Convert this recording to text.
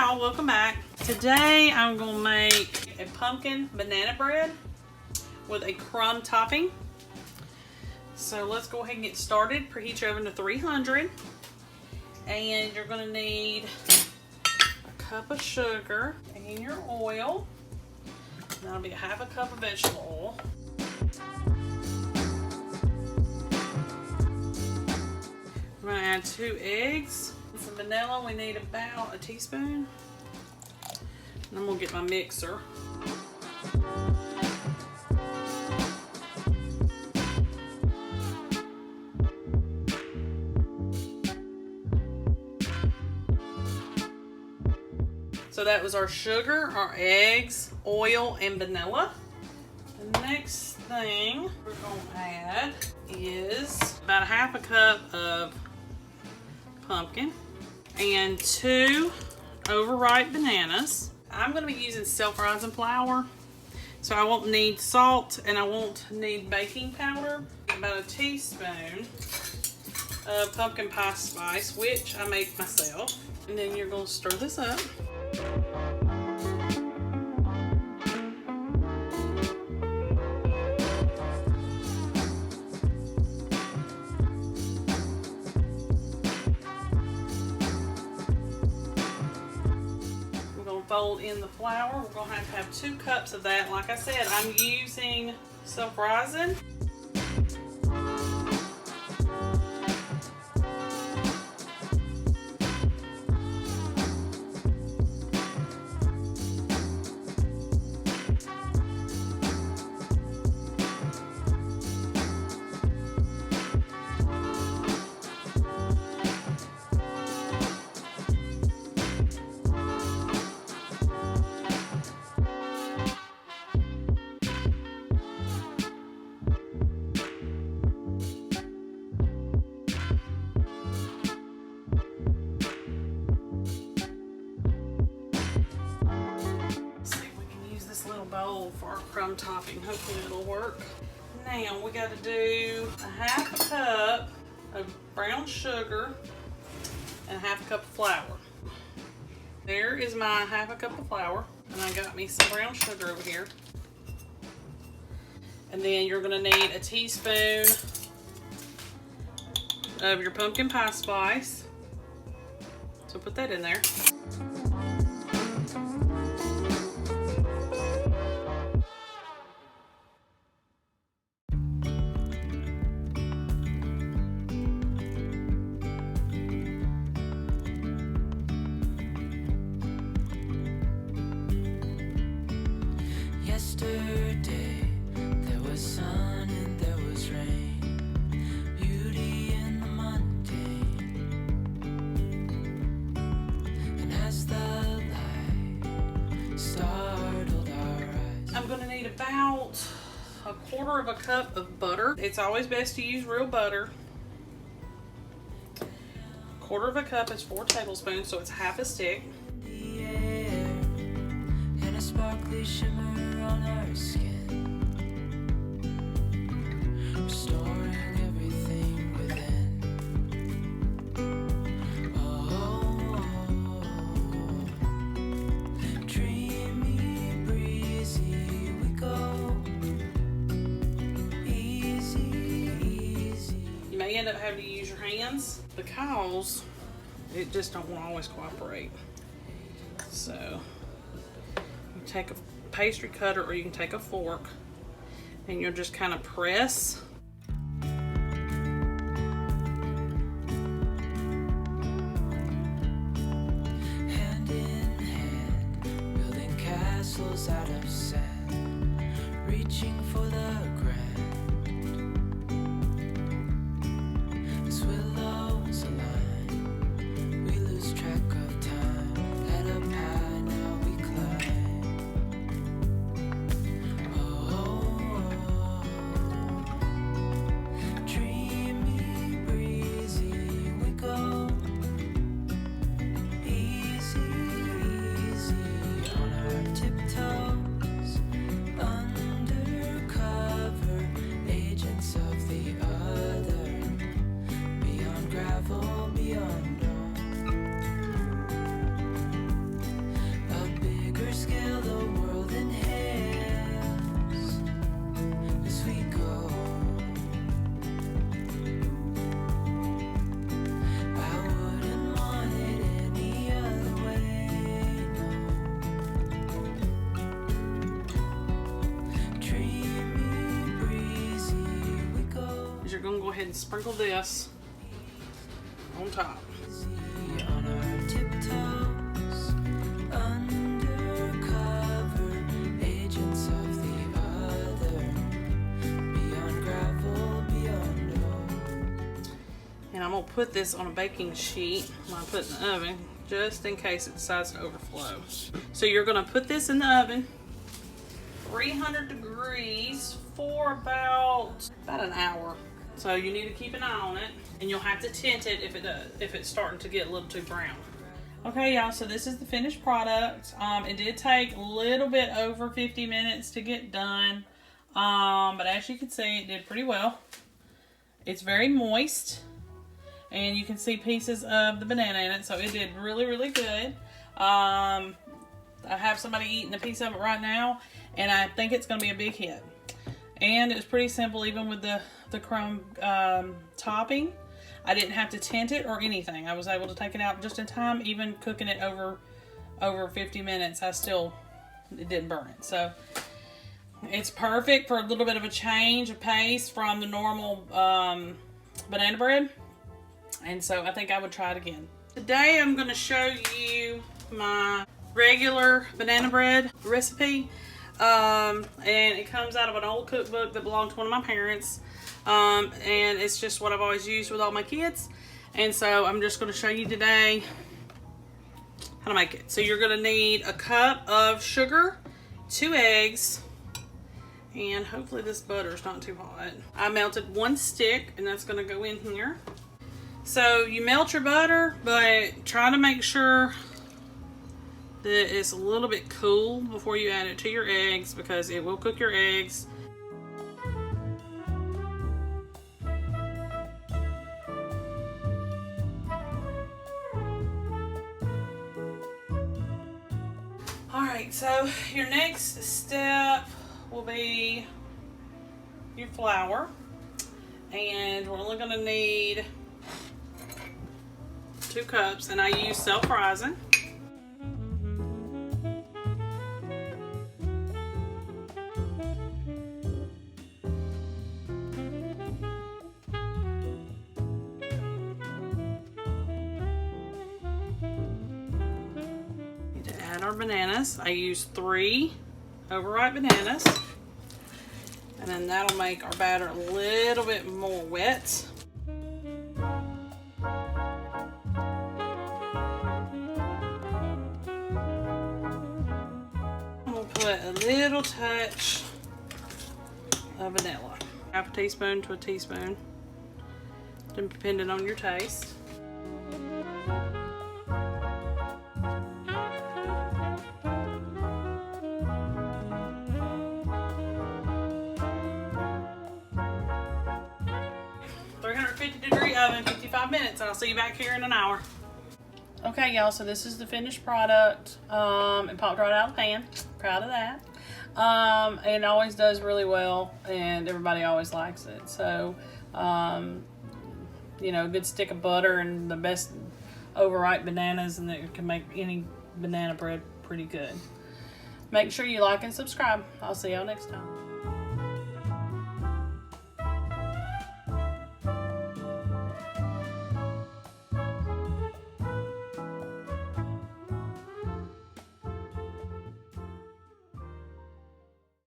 y'all, welcome back. Today I'm gonna make a pumpkin banana bread with a crumb topping. So let's go ahead and get started. Preheat your oven to 300. And you're gonna need a cup of sugar and your oil. That'll be half a cup of vegetable oil. I'm gonna add 2 eggs. Some vanilla, we need about a teaspoon. And I'm gonna get my mixer. So that was our sugar, our eggs, oil, and vanilla. The next thing we're gonna add is about a half a cup of pumpkin and 2 overripe bananas. I'm going to be using self-rising flour, so I won't need salt and I won't need baking powder. About a teaspoon of pumpkin pie spice, which I make myself. And then you're going to stir this up. Fold in the flour. We're going to have 2 cups of that. Like I said, I'm using self-rising. Bowl for our crumb topping. Hopefully it'll work. Now we got to do a half a cup of brown sugar and a half a cup of flour. There is my half a cup of flour, and I got me some brown sugar over here. And then you're going to need a teaspoon of your pumpkin pie spice. So put that in there. Yesterday there was sun and there was rain, beauty in the mundane. And as the light startled our eyes, I'm going to need about a quarter of a cup of butter. It's always best to use real butter. A quarter of a cup is 4 tablespoons, so it's half a stick. the air and a sparkly shimmer on our skin, restoring everything within. Dreamy, breezy, we go. Easy, easy. You may end up having to use your hands because it just don't want to always cooperate. So you take a pastry cutter or you can take a fork and you'll just kind of press. Hand in hand, building castles out of sand, reaching for the grand. As willows align, we lose track of time. Head up high, now we climb. you're gonna go ahead and sprinkle this on top. On our tiptoes, undercover, agents of the other, beyond gravel, beyond hope. And I'm gonna put this on a baking sheet when I put it in the oven, just in case it decides to overflow. So you're gonna put this in the oven, 300 degrees for about an hour. So you need to keep an eye on it, and you'll have to tint it if it's starting to get a little too brown. Okay, y'all, so this is the finished product. It did take a little bit over 50 minutes to get done, but as you can see, it did pretty well. It's very moist, and you can see pieces of the banana in it, so it did really, really good. I have somebody eating a piece of it right now, and I think it's going to be a big hit. And it's pretty simple, even with the crumb topping. I didn't have to tint it or anything. I was able to take it out just in time. Even cooking it over 50 minutes, it didn't burn it. So it's perfect for a little bit of a change of pace from the normal banana bread. And so I think I would try it again. Today I'm going to show you my regular banana bread recipe. And it comes out of an old cookbook that belonged to one of my parents. And it's just what I've always used with all my kids. And so I'm just going to show you today how to make it. So you're going to need a cup of sugar, 2 eggs, and hopefully this butter is not too hot. I melted 1 stick, and that's going to go in here. So you melt your butter, but try to make sure that it's a little bit cool before you add it to your eggs, because it will cook your eggs. Alright, so your next step will be your flour, and we're only going to need 2 cups, and I use self-rising. Add our bananas. I use 3 overripe bananas, and then that'll make our batter a little bit more wet. We'll put a little touch of vanilla, 1/2 teaspoon to a teaspoon, depending on your taste. Oven, 55 minutes. I'll see you back here in an hour. Okay, y'all, so this is the finished product. It popped right out of the pan. Proud of that. It always does really well, and everybody always likes it. So, you know, a good stick of butter and the best overripe bananas, and it can make any banana bread pretty good. Make sure you like and subscribe. I'll see y'all next time.